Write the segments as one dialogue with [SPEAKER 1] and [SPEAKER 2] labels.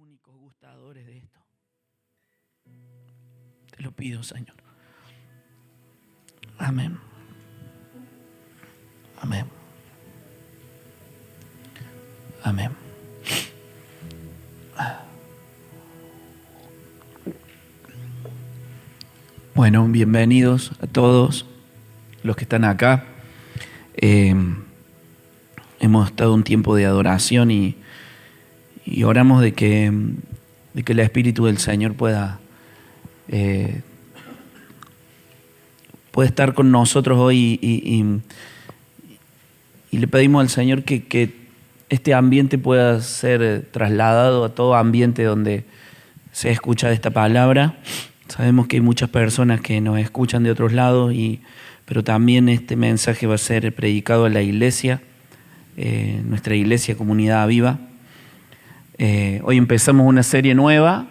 [SPEAKER 1] únicos gustadores de esto. Te lo pido, Señor. Amén. Amén. Amén. Bueno, bienvenidos a todos los que están acá. Hemos estado un tiempo de adoración y oramos de que el Espíritu del Señor pueda estar con nosotros hoy y le pedimos al Señor que este ambiente pueda ser trasladado a todo ambiente donde se escucha de esta palabra. Sabemos que hay muchas personas que nos escuchan de otros lados, pero también este mensaje va a ser predicado a la iglesia, nuestra iglesia Comunidad Viva. Hoy empezamos una serie nueva.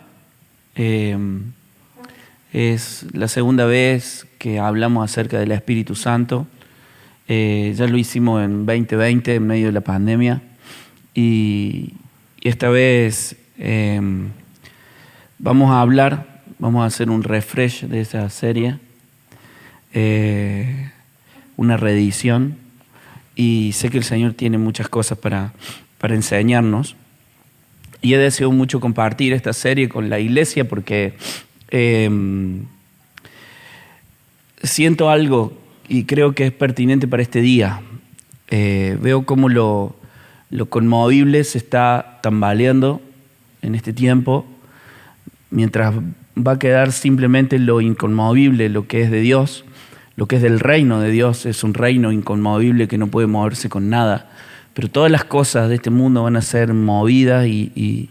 [SPEAKER 1] Es la segunda vez que hablamos acerca del Espíritu Santo. Ya lo hicimos en 2020, en medio de la pandemia. Y esta vez vamos a hacer un refresh de esa serie, una reedición. Y sé que el Señor tiene muchas cosas para enseñarnos. Y he deseado mucho compartir esta serie con la iglesia porque siento algo y creo que es pertinente para este día. Veo cómo lo conmovible se está tambaleando en este tiempo, mientras va a quedar simplemente lo inconmovible, lo que es de Dios, lo que es del reino de Dios. Es un reino inconmovible que no puede moverse con nada. Pero todas las cosas de este mundo van a ser movidas y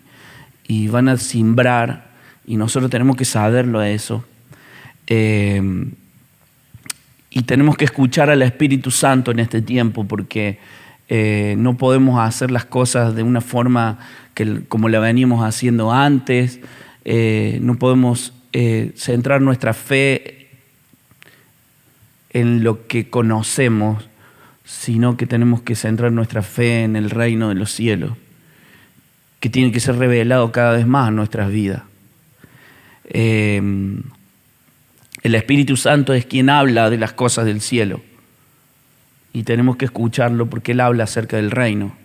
[SPEAKER 1] van a simbrar, y nosotros tenemos que saberlo a eso. Y tenemos que escuchar al Espíritu Santo en este tiempo, porque no podemos hacer las cosas de una forma como la veníamos haciendo antes. No podemos centrar nuestra fe en lo que conocemos, sino que tenemos que centrar nuestra fe en el reino de los cielos, que tiene que ser revelado cada vez más en nuestras vidas. El Espíritu Santo es quien habla de las cosas del cielo y tenemos que escucharlo porque Él habla acerca del reino.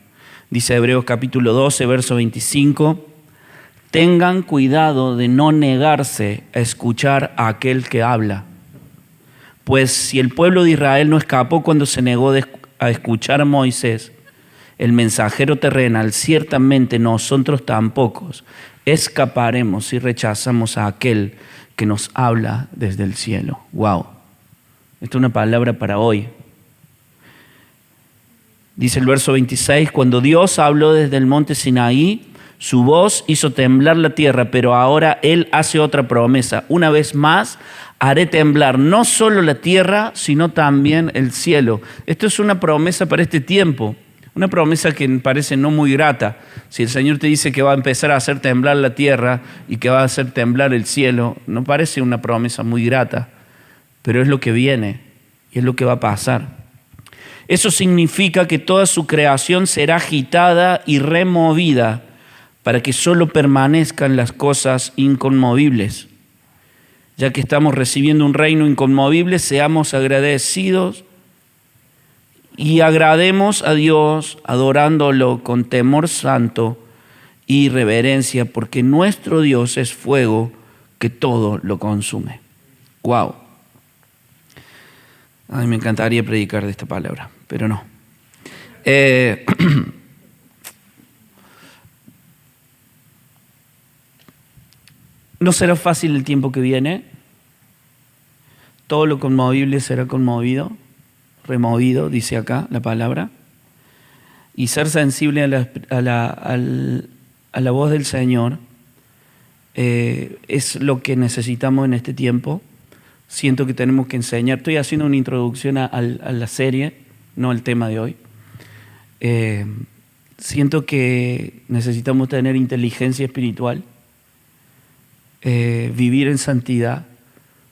[SPEAKER 1] Dice Hebreos capítulo 12, verso 25, tengan cuidado de no negarse a escuchar a aquel que habla. Pues si el pueblo de Israel no escapó cuando se negó a escuchar a Moisés, el mensajero terrenal, ciertamente nosotros tampoco escaparemos si rechazamos a aquel que nos habla desde el cielo. ¡Wow! Esta es una palabra para hoy. Dice el verso 26, cuando Dios habló desde el monte Sinaí, su voz hizo temblar la tierra, pero ahora Él hace otra promesa. Una vez más, haré temblar no solo la tierra, sino también el cielo. Esto es una promesa para este tiempo, una promesa que parece no muy grata. Si el Señor te dice que va a empezar a hacer temblar la tierra y que va a hacer temblar el cielo, no parece una promesa muy grata, pero es lo que viene y es lo que va a pasar. Eso significa que toda su creación será agitada y removida para que solo permanezcan las cosas inconmovibles. Ya que estamos recibiendo un reino inconmovible, seamos agradecidos y agrademos a Dios adorándolo con temor santo y reverencia, porque nuestro Dios es fuego que todo lo consume. ¡Wow! Ay, me encantaría predicar de esta palabra, pero no. No será fácil el tiempo que viene. Todo lo conmovible será conmovido, removido, dice acá la palabra. Y ser sensible a la voz del Señor es lo que necesitamos en este tiempo. Siento que tenemos que enseñar. Estoy haciendo una introducción a la serie, no al tema de hoy. Siento que necesitamos tener inteligencia espiritual. Vivir en santidad,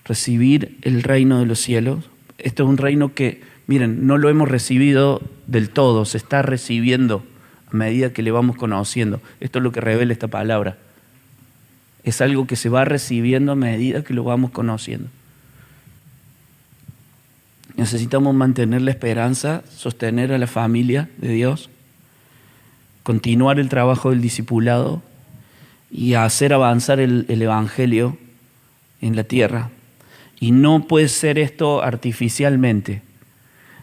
[SPEAKER 1] recibir el reino de los cielos. Esto es un reino que, miren, no lo hemos recibido del todo, se está recibiendo a medida que le vamos conociendo. Esto es lo que revela esta palabra. Es algo que se va recibiendo a medida que lo vamos conociendo. Necesitamos mantener la esperanza, sostener a la familia de Dios, continuar el trabajo del discipulado y hacer avanzar el Evangelio en la tierra. Y no puede ser esto artificialmente.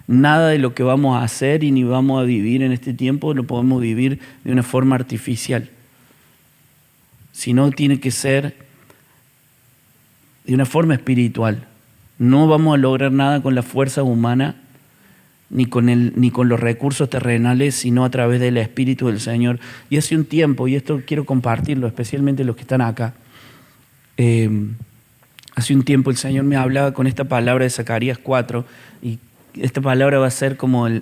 [SPEAKER 1] Nada de lo que vamos a hacer y ni vamos a vivir en este tiempo lo podemos vivir de una forma artificial. Sino tiene que ser de una forma espiritual. No vamos a lograr nada con la fuerza humana ni con los recursos terrenales, sino a través del Espíritu del Señor. Y hace un tiempo, y esto quiero compartirlo, especialmente los que están acá, hace un tiempo el Señor me hablaba con esta palabra de Zacarías 4, y esta palabra va a ser como la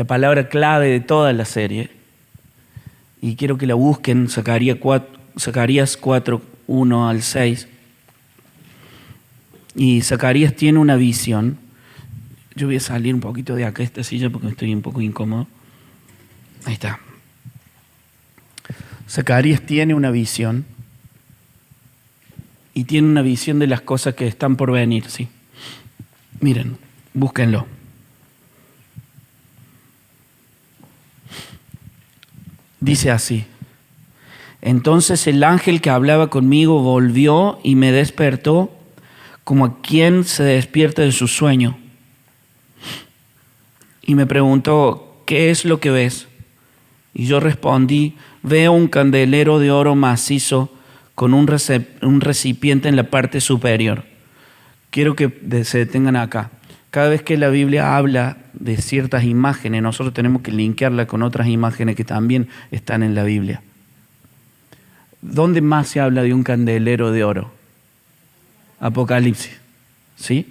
[SPEAKER 1] palabra clave de toda la serie. Y quiero que la busquen, Zacarías 4, 1 al 6. Y Zacarías tiene una visión. Yo voy a salir un poquito de acá, esta silla, porque estoy un poco incómodo. Ahí está. Zacarías tiene una visión. Y tiene una visión de las cosas que están por venir, ¿sí? Miren, búsquenlo. Dice así: entonces el ángel que hablaba conmigo volvió y me despertó como a quien se despierta de su sueño. Y me preguntó, ¿qué es lo que ves? Y yo respondí, veo un candelero de oro macizo con un recipiente en la parte superior. Quiero que se detengan acá. Cada vez que la Biblia habla de ciertas imágenes, nosotros tenemos que linkearla con otras imágenes que también están en la Biblia. ¿Dónde más se habla de un candelero de oro? Apocalipsis, ¿sí?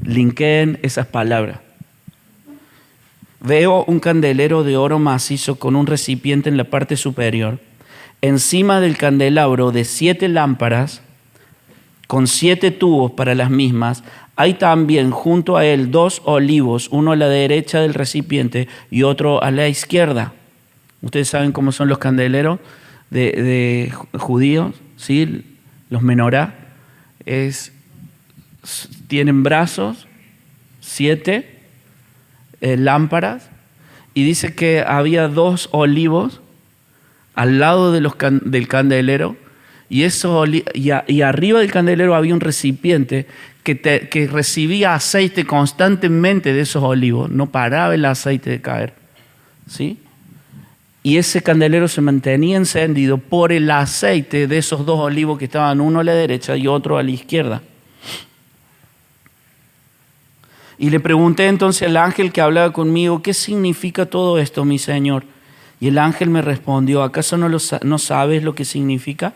[SPEAKER 1] Linkeen esas palabras. Veo un candelero de oro macizo con un recipiente en la parte superior. Encima del candelabro de 7 lámparas, con 7 tubos para las mismas, hay también junto a él 2 olivos, uno a la derecha del recipiente y otro a la izquierda. Ustedes saben cómo son los candeleros de judíos, ¿sí? Los menorá. Tienen brazos, 7 lámparas, y dice que había 2 olivos al lado de del candelero, y arriba del candelero había un recipiente que recibía aceite constantemente de esos olivos, no paraba el aceite de caer, ¿sí? Y ese candelero se mantenía encendido por el aceite de esos 2 olivos que estaban uno a la derecha y otro a la izquierda. Y le pregunté entonces al ángel que hablaba conmigo, ¿qué significa todo esto, mi Señor? Y el ángel me respondió, ¿acaso no sabes lo que significa?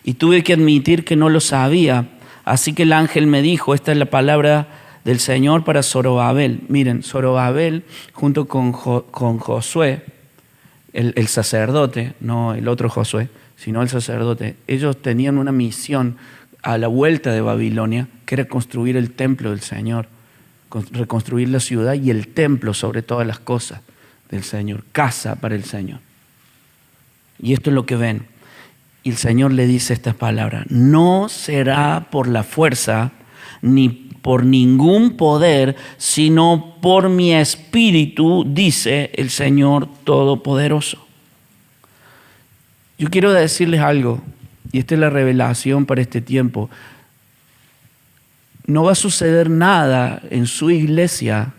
[SPEAKER 1] Y tuve que admitir que no lo sabía. Así que el ángel me dijo, esta es la palabra del Señor para Zorobabel. Miren, Zorobabel junto con Josué, el sacerdote, no el otro Josué, sino el sacerdote, ellos tenían una misión a la vuelta de Babilonia, que era construir el templo del Señor, reconstruir la ciudad y el templo sobre todas las cosas del Señor, casa para el Señor. Y esto es lo que ven. Y el Señor le dice estas palabras, no será por la fuerza ni por ningún poder, sino por mi espíritu, dice el Señor Todopoderoso. Yo quiero decirles algo, y esta es la revelación para este tiempo. No va a suceder nada en su iglesia,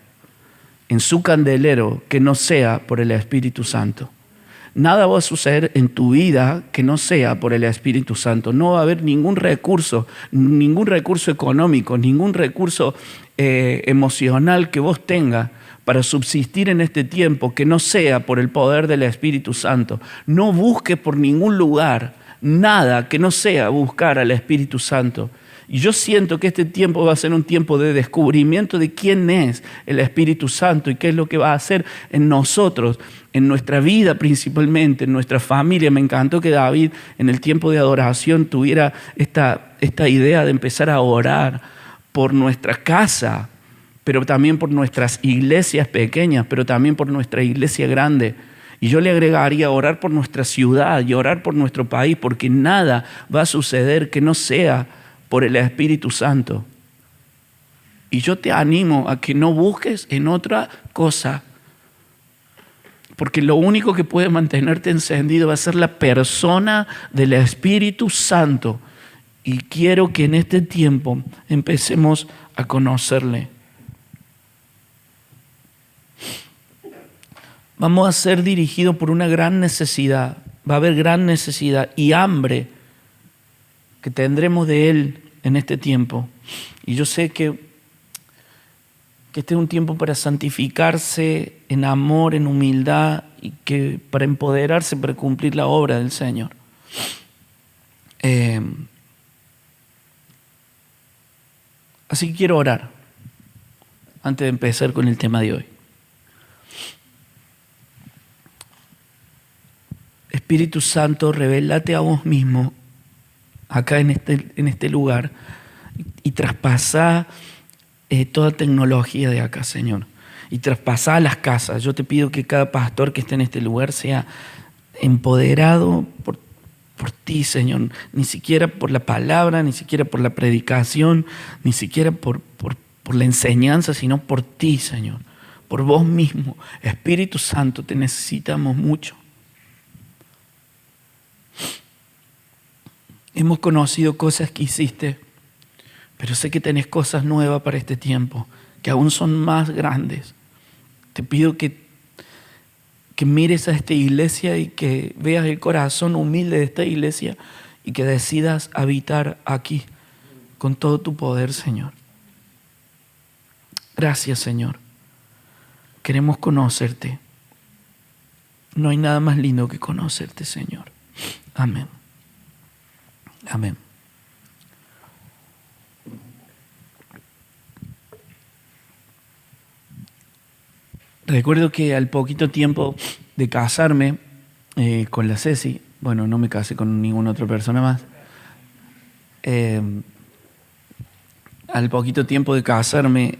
[SPEAKER 1] en su candelero, que no sea por el Espíritu Santo. Nada va a suceder en tu vida que no sea por el Espíritu Santo. No va a haber ningún recurso económico, ningún recurso emocional que vos tengas para subsistir en este tiempo que no sea por el poder del Espíritu Santo. No busques por ningún lugar nada que no sea buscar al Espíritu Santo. Y yo siento que este tiempo va a ser un tiempo de descubrimiento de quién es el Espíritu Santo y qué es lo que va a hacer en nosotros, en nuestra vida principalmente, en nuestra familia. Me encantó que David en el tiempo de adoración tuviera esta idea de empezar a orar por nuestra casa, pero también por nuestras iglesias pequeñas, pero también por nuestra iglesia grande. Y yo le agregaría orar por nuestra ciudad y orar por nuestro país, porque nada va a suceder que no sea por el Espíritu Santo. Y yo te animo a que no busques en otra cosa, porque lo único que puede mantenerte encendido va a ser la persona del Espíritu Santo. Y quiero que en este tiempo empecemos a conocerle. Vamos a ser dirigidos por una gran necesidad. Va a haber gran necesidad y hambre que tendremos de Él en este tiempo. Y yo sé que este es un tiempo para santificarse en amor, en humildad, y que para empoderarse, para cumplir la obra del Señor. Así que quiero orar antes de empezar con el tema de hoy. Espíritu Santo, revélate a vos mismo acá en este lugar y traspasá toda tecnología de acá, Señor. Y traspasá las casas. Yo te pido que cada pastor que esté en este lugar sea empoderado por ti, Señor. Ni siquiera por la palabra, ni siquiera por la predicación, ni siquiera por la enseñanza, sino por ti, Señor. Por vos mismo. Espíritu Santo, te necesitamos mucho. Hemos conocido cosas que hiciste, pero sé que tenés cosas nuevas para este tiempo, que aún son más grandes. Te pido que mires a esta iglesia y que veas el corazón humilde de esta iglesia y que decidas habitar aquí con todo tu poder, Señor. Gracias, Señor. Queremos conocerte. No hay nada más lindo que conocerte, Señor. Amén. Amén. Recuerdo que al poquito tiempo de casarme con la Ceci, bueno, no me casé con ninguna otra persona más, al poquito tiempo de casarme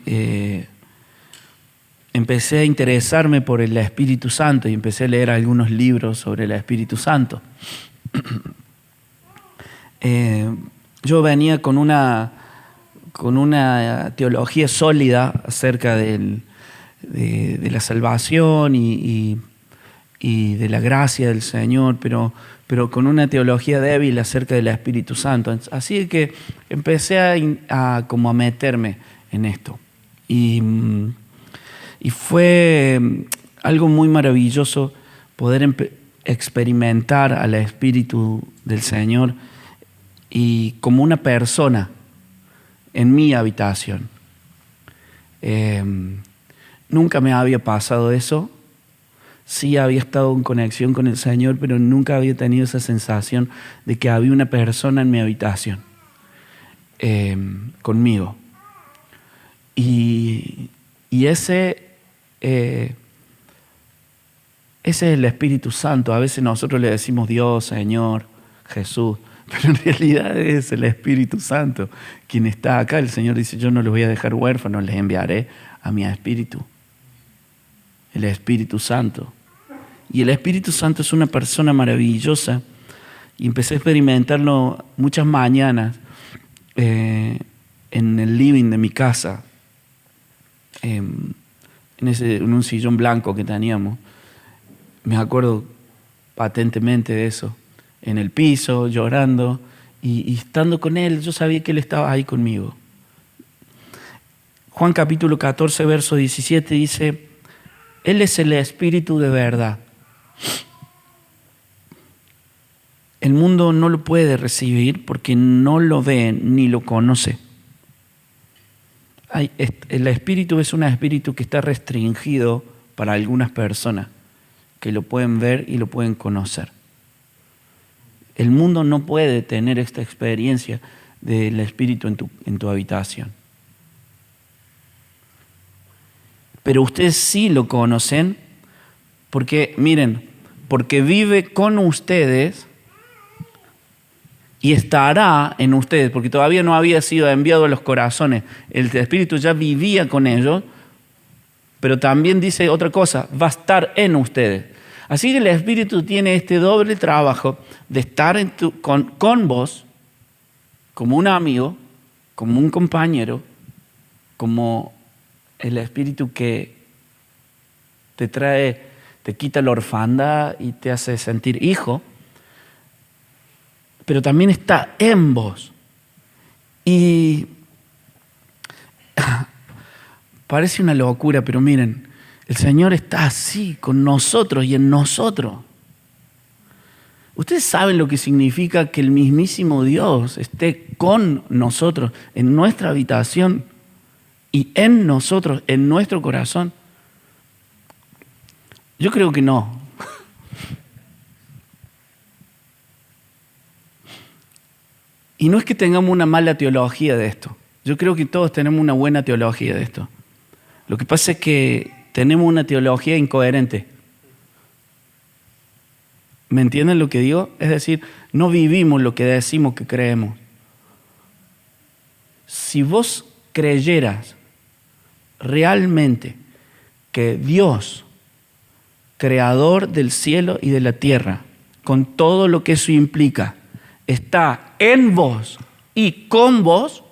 [SPEAKER 1] empecé a interesarme por el Espíritu Santo y empecé a leer algunos libros sobre el Espíritu Santo. Yo venía con una teología sólida acerca de la salvación y de la gracia del Señor, pero con una teología débil acerca del Espíritu Santo. Así que empecé a meterme en esto. Y fue algo muy maravilloso poder experimentar al Espíritu del Señor y como una persona en mi habitación. Nunca me había pasado eso. Sí había estado en conexión con el Señor, pero nunca había tenido esa sensación de que había una persona en mi habitación conmigo. Y ese es el Espíritu Santo. A veces nosotros le decimos Dios, Señor, Jesús, pero en realidad es el Espíritu Santo quien está acá. El Señor dice, yo no los voy a dejar huérfanos, les enviaré a mi Espíritu. El Espíritu Santo. Y el Espíritu Santo es una persona maravillosa. Y empecé a experimentarlo muchas mañanas en el living de mi casa, en un sillón blanco que teníamos. Me acuerdo patentemente de eso. En el piso, llorando y estando con Él. Yo sabía que Él estaba ahí conmigo. Juan capítulo 14, verso 17 dice, Él es el Espíritu de verdad. El mundo no lo puede recibir porque no lo ve ni lo conoce. El Espíritu es un Espíritu que está restringido para algunas personas que lo pueden ver y lo pueden conocer. El mundo no puede tener esta experiencia del Espíritu en tu habitación. Pero ustedes sí lo conocen porque, miren, porque vive con ustedes y estará en ustedes, porque todavía no había sido enviado a los corazones. El Espíritu ya vivía con ellos, pero también dice otra cosa, va a estar en ustedes. Así que el Espíritu tiene este doble trabajo de estar con vos como un amigo, como un compañero, como el Espíritu que te trae, te quita la orfandad y te hace sentir hijo, pero también está en vos. Y parece una locura, pero miren, el Señor está así con nosotros y en nosotros. Ustedes saben lo que significa que el mismísimo Dios esté con nosotros, en nuestra habitación y en nosotros, en nuestro corazón. Yo creo que no. Y no es que tengamos una mala teología de esto. Yo creo que todos tenemos una buena teología de esto. Lo que pasa es que tenemos una teología incoherente. ¿Me entienden lo que digo? Es decir, no vivimos lo que decimos que creemos. Si vos creyeras realmente que Dios, creador del cielo y de la tierra, con todo lo que eso implica, está en vos y con vos,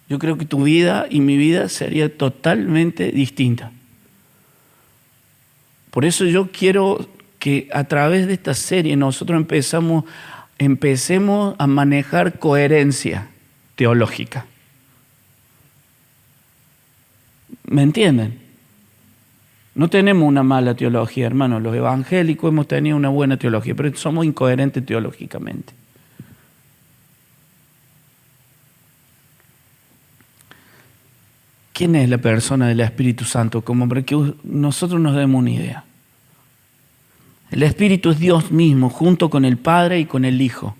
[SPEAKER 1] yo creo que tu vida y mi vida sería totalmente distinta. Por eso yo quiero que a través de esta serie nosotros empecemos a manejar coherencia teológica. ¿Me entienden? No tenemos una mala teología, hermanos. Los evangélicos hemos tenido una buena teología, pero somos incoherentes teológicamente. ¿Quién es la persona del Espíritu Santo? Como para que nosotros nos demos una idea. El Espíritu es Dios mismo, junto con el Padre y con el Hijo.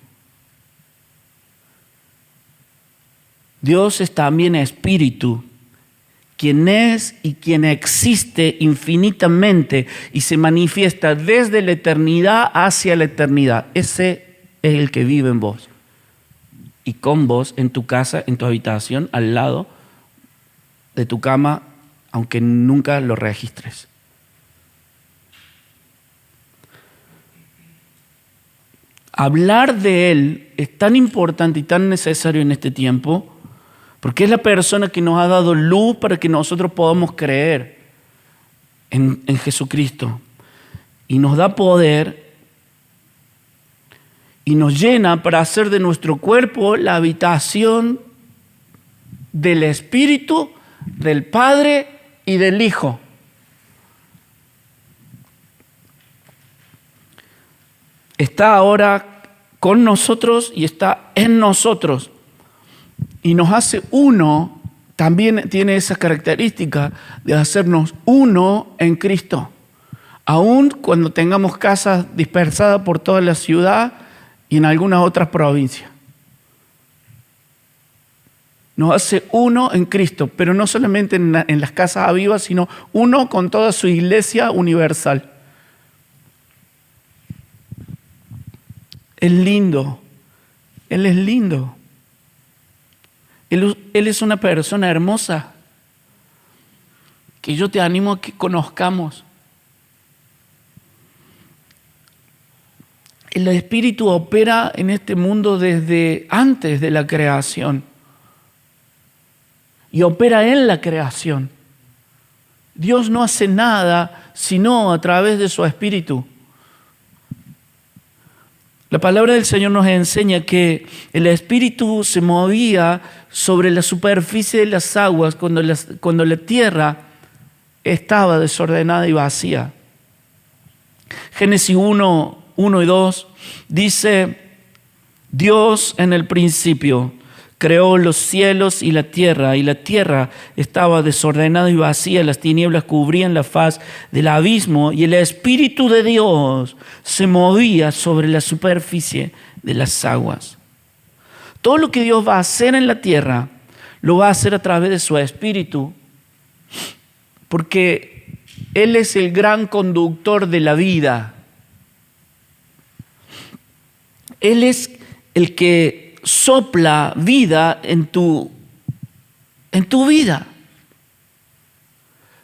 [SPEAKER 1] Dios es también Espíritu, quien es y quien existe infinitamente y se manifiesta desde la eternidad hacia la eternidad. Ese es el que vive en vos y con vos en tu casa, en tu habitación, al lado de tu cama, aunque nunca lo registres. Hablar de Él es tan importante y tan necesario en este tiempo porque es la persona que nos ha dado luz para que nosotros podamos creer en Jesucristo. Y nos da poder y nos llena para hacer de nuestro cuerpo la habitación del Espíritu, del Padre y del Hijo. Está ahora con nosotros y está en nosotros. Y nos hace uno, también tiene esa característica de hacernos uno en Cristo. Aún cuando tengamos casas dispersadas por toda la ciudad y en algunas otras provincias. Nos hace uno en Cristo, pero no solamente en las casas avivas, sino uno con toda su iglesia universal. Es lindo. Él es lindo. Él es una persona hermosa que yo te animo a que conozcamos. El Espíritu opera en este mundo desde antes de la creación y opera en la creación. Dios no hace nada sino a través de su Espíritu. La palabra del Señor nos enseña que el Espíritu se movía sobre la superficie de las aguas cuando la tierra estaba desordenada y vacía. Génesis 1 y 2 dice: Dios en el principio creó los cielos y la tierra estaba desordenada y vacía, las tinieblas cubrían la faz del abismo y el Espíritu de Dios se movía sobre la superficie de las aguas. Todo lo que Dios va a hacer en la tierra, lo va a hacer a través de su Espíritu, porque Él es el gran conductor de la vida. Él es el que sopla vida en tu vida.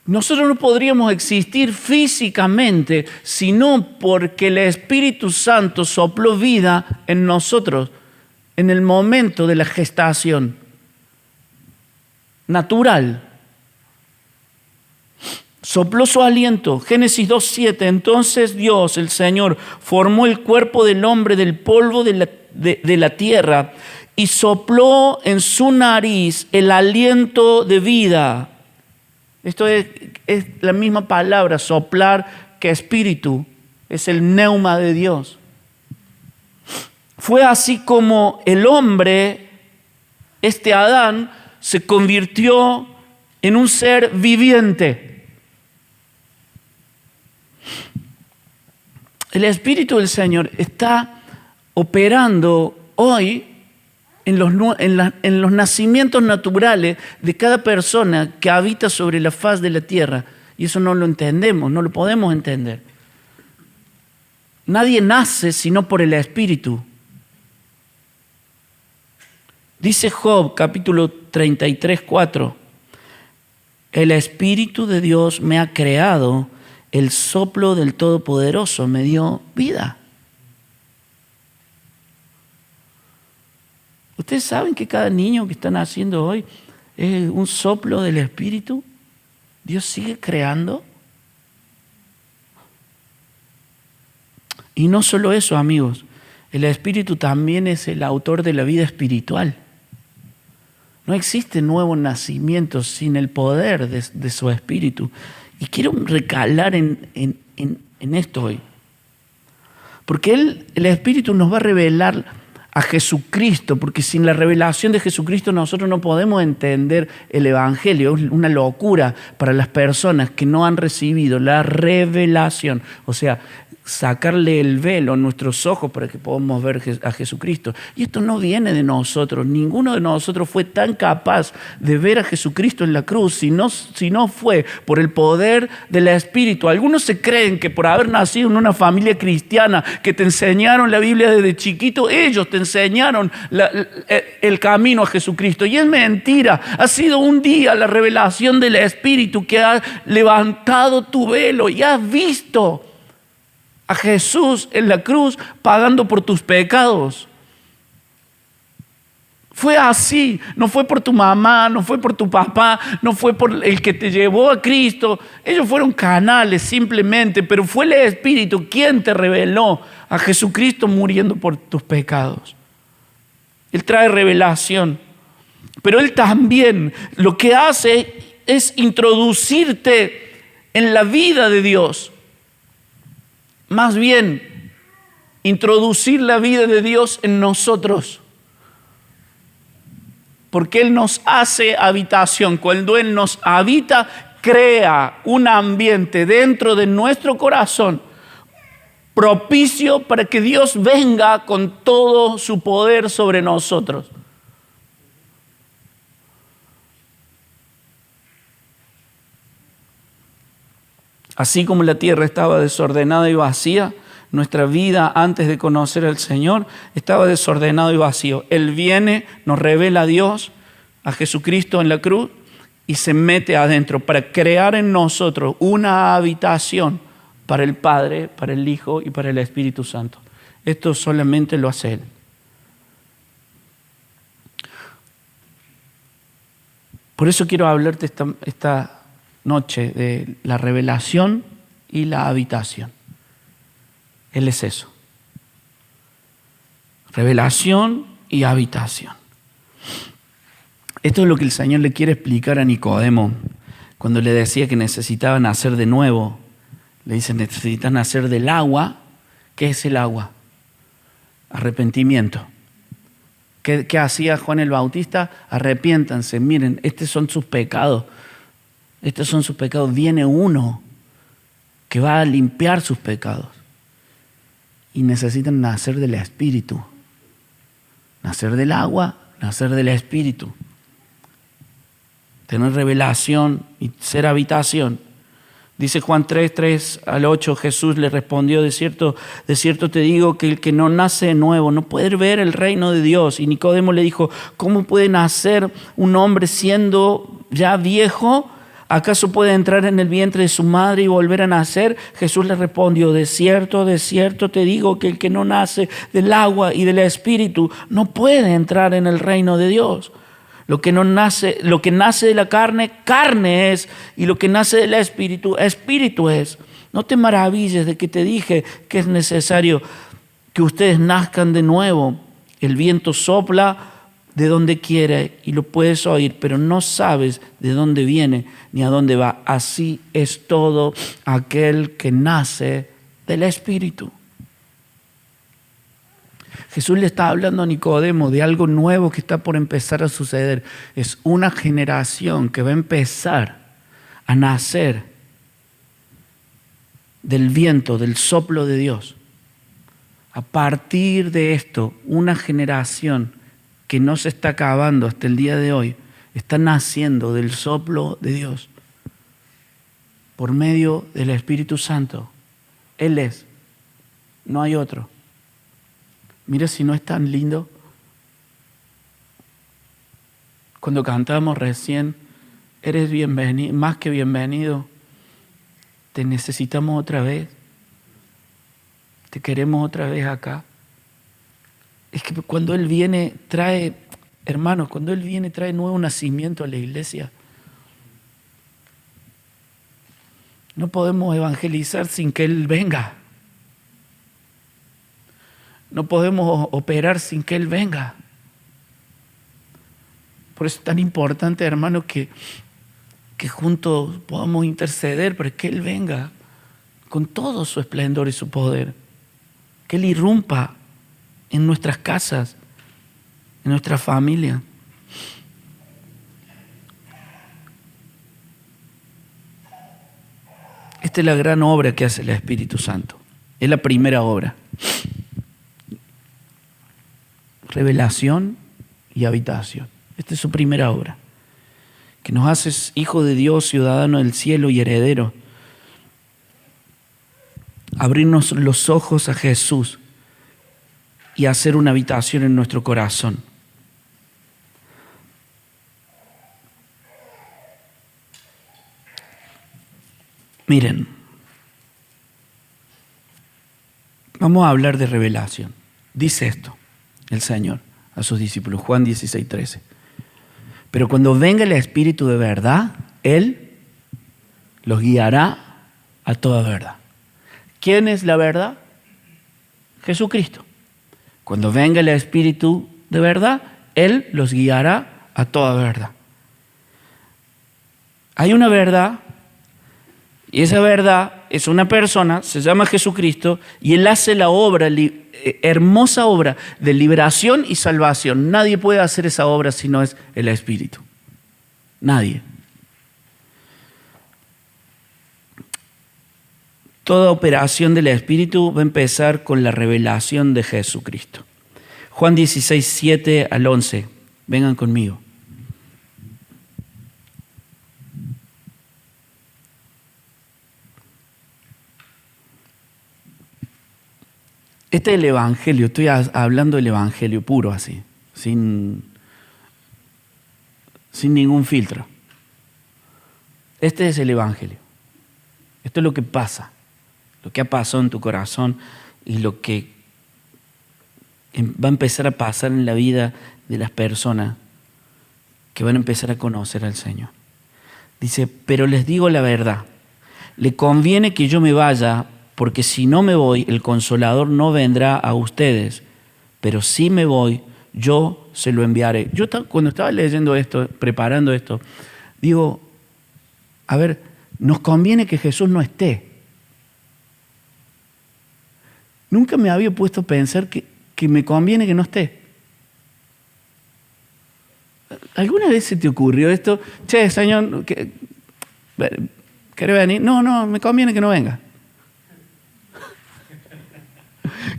[SPEAKER 1] Nosotros no podríamos existir físicamente sino porque el Espíritu Santo sopló vida en nosotros en el momento de la gestación natural. Sopló su aliento. Génesis 2:7. Entonces Dios, el Señor, formó el cuerpo del hombre del polvo de la tierra y sopló en su nariz el aliento de vida. Esto es la misma palabra, soplar, que espíritu. Es el neuma de Dios. Fue así como el hombre, este Adán, se convirtió en un ser viviente. El Espíritu del Señor está operando hoy en los nacimientos naturales de cada persona que habita sobre la faz de la tierra. Y eso no lo entendemos, no lo podemos entender. Nadie nace sino por el Espíritu. Dice Job, capítulo 33, 4. El Espíritu de Dios me ha creado, el soplo del Todopoderoso me dio vida. ¿Ustedes saben que cada niño que están naciendo hoy es un soplo del Espíritu? Dios sigue creando. Y no solo eso, amigos. El Espíritu también es el autor de la vida espiritual. No existe nuevo nacimiento sin el poder de su Espíritu. Y quiero recalar en esto hoy. Porque el Espíritu nos va a revelar a Jesucristo, porque sin la revelación de Jesucristo nosotros no podemos entender el Evangelio. Es una locura para las personas que no han recibido la revelación. O sea, sacarle el velo a nuestros ojos para que podamos ver a Jesucristo. Y esto no viene de nosotros. Ninguno de nosotros fue tan capaz de ver a Jesucristo en la cruz si no fue por el poder del Espíritu. Algunos se creen que por haber nacido en una familia cristiana, que te enseñaron la Biblia desde chiquito, ellos te enseñaron el camino a Jesucristo. Y es mentira. Ha sido un día la revelación del Espíritu que ha levantado tu velo y has visto a Jesús en la cruz pagando por tus pecados. Fue así, no fue por tu mamá, no fue por tu papá, no fue por el que te llevó a Cristo. Ellos fueron canales simplemente, pero fue el Espíritu quien te reveló a Jesucristo muriendo por tus pecados. Él trae revelación, pero Él también lo que hace es introducirte en la vida de Dios. Más bien, introducir la vida de Dios en nosotros. Porque Él nos hace habitación. Cuando Él nos habita, crea un ambiente dentro de nuestro corazón propicio para que Dios venga con todo su poder sobre nosotros. Así como la tierra estaba desordenada y vacía, nuestra vida antes de conocer al Señor estaba desordenado y vacío. Él viene, nos revela a Dios, a Jesucristo en la cruz y se mete adentro para crear en nosotros una habitación para el Padre, para el Hijo y para el Espíritu Santo. Esto solamente lo hace Él. Por eso quiero hablarte esta noche de la revelación y la habitación. Él es eso. Revelación y habitación. Esto es lo que el Señor le quiere explicar a Nicodemo cuando le decía que necesitaba nacer de nuevo. Le dice, necesitas nacer del agua. ¿Qué es el agua? Arrepentimiento. ¿Qué hacía Juan el Bautista? Arrepiéntanse, miren, estos son sus pecados. Estos son sus pecados. Viene uno que va a limpiar sus pecados. Y necesitan nacer del Espíritu. Nacer del agua, nacer del Espíritu. Tener revelación y ser habitación. Dice Juan 3 al 8, Jesús le respondió, de cierto te digo que el que no nace de nuevo no puede ver el reino de Dios. Y Nicodemo le dijo, ¿cómo puede nacer un hombre siendo ya viejo? ¿Acaso puede entrar en el vientre de su madre y volver a nacer? Jesús le respondió, de cierto te digo que el que no nace del agua y del Espíritu no puede entrar en el reino de Dios. Lo que nace de la carne, carne es, y lo que nace del Espíritu, Espíritu es. No te maravilles de que te dije que es necesario que ustedes nazcan de nuevo. El viento sopla de donde quiere y lo puedes oír, pero no sabes de dónde viene ni a dónde va. Así es todo aquel que nace del Espíritu. Jesús le está hablando a Nicodemo de algo nuevo que está por empezar a suceder. Es una generación que va a empezar a nacer del viento, del soplo de Dios. A partir de esto, una generación que no se está acabando hasta el día de hoy, está naciendo del soplo de Dios por medio del Espíritu Santo. Él es, no hay otro. Mira si no es tan lindo. Cuando cantamos recién, eres bienvenido, más que bienvenido, te necesitamos otra vez, te queremos otra vez acá. Es que cuando Él viene, trae, hermanos, cuando Él viene, trae nuevo nacimiento a la iglesia. No podemos evangelizar sin que Él venga. No podemos operar sin que Él venga. Por eso es tan importante, hermanos, que juntos podamos interceder para que Él venga con todo su esplendor y su poder. Que Él irrumpa en nuestras casas, en nuestra familia. Esta es la gran obra que hace el Espíritu Santo. Es la primera obra. Revelación y habitación. Esta es su primera obra. Que nos haces hijo de Dios, ciudadano del cielo y heredero. Abrirnos los ojos a Jesús y hacer una habitación en nuestro corazón. Miren, vamos a hablar de revelación. Dice esto el Señor a sus discípulos, Juan 16:13. Pero cuando venga el Espíritu de verdad, Él los guiará a toda verdad. ¿Quién es la verdad? Jesucristo. Cuando venga el Espíritu de verdad, Él los guiará a toda verdad. Hay una verdad, y esa verdad es una persona, se llama Jesucristo, y Él hace la obra, hermosa obra de liberación y salvación. Nadie puede hacer esa obra si no es el Espíritu. Nadie. Toda operación del Espíritu va a empezar con la revelación de Jesucristo. Juan 16, 7 al 11. Vengan conmigo. Este es el Evangelio. Estoy hablando del Evangelio puro así, sin ningún filtro. Este es el Evangelio. Esto es lo que pasa. Lo que ha pasado en tu corazón y lo que va a empezar a pasar en la vida de las personas que van a empezar a conocer al Señor. Dice, pero les digo la verdad, le conviene que yo me vaya, porque si no me voy, el Consolador no vendrá a ustedes, pero si me voy, yo se lo enviaré. Yo cuando estaba leyendo esto, preparando esto, digo, a ver, nos conviene que Jesús no esté. Nunca me había puesto a pensar que me conviene que no esté. ¿Alguna vez se te ocurrió esto? Che, Señor, ¿querés venir? No, me conviene que no venga.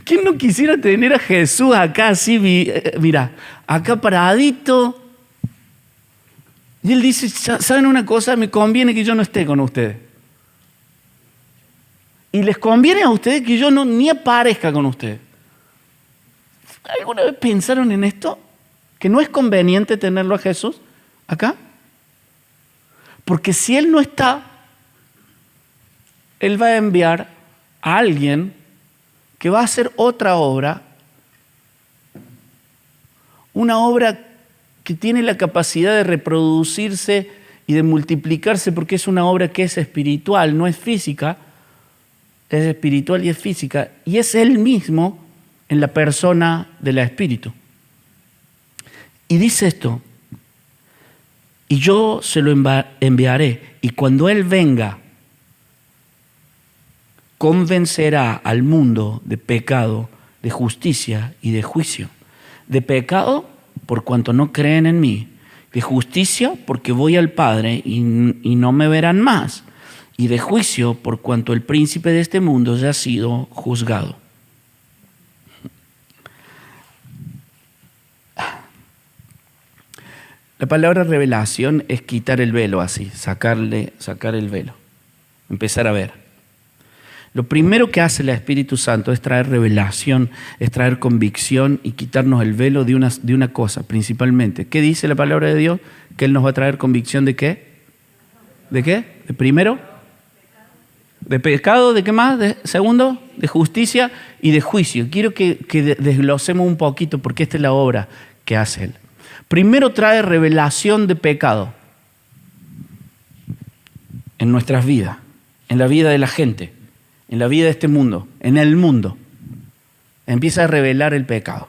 [SPEAKER 1] ¿Quién no quisiera tener a Jesús acá así, mira, acá paradito? Y Él dice, ¿saben una cosa? Me conviene que yo no esté con ustedes. Y les conviene a ustedes que yo ni aparezca con ustedes. ¿Alguna vez pensaron en esto? ¿Que no es conveniente tenerlo a Jesús acá? Porque si Él no está, Él va a enviar a alguien que va a hacer otra obra, una obra que tiene la capacidad de reproducirse y de multiplicarse, porque es una obra que es espiritual, no es física, es espiritual y es física, y es Él mismo en la persona del Espíritu. Y dice esto: y yo se lo enviaré, y cuando Él venga, convencerá al mundo de pecado, de justicia y de juicio. De pecado, por cuanto no creen en mí. De justicia, porque voy al Padre y no me verán más. Y de juicio, por cuanto el príncipe de este mundo ya ha sido juzgado. La palabra revelación es quitar el velo así, sacar el velo, empezar a ver. Lo primero que hace el Espíritu Santo es traer revelación, es traer convicción y quitarnos el velo de una cosa, principalmente. ¿Qué dice la palabra de Dios? Que Él nos va a traer convicción ¿de qué? ¿De qué? ¿De primero? ¿De pecado? ¿De qué más? ¿De segundo? De justicia y de juicio. Quiero que desglosemos un poquito porque esta es la obra que hace Él. Primero trae revelación de pecado en nuestras vidas, en la vida de la gente, en la vida de este mundo, en el mundo. Empieza a revelar el pecado.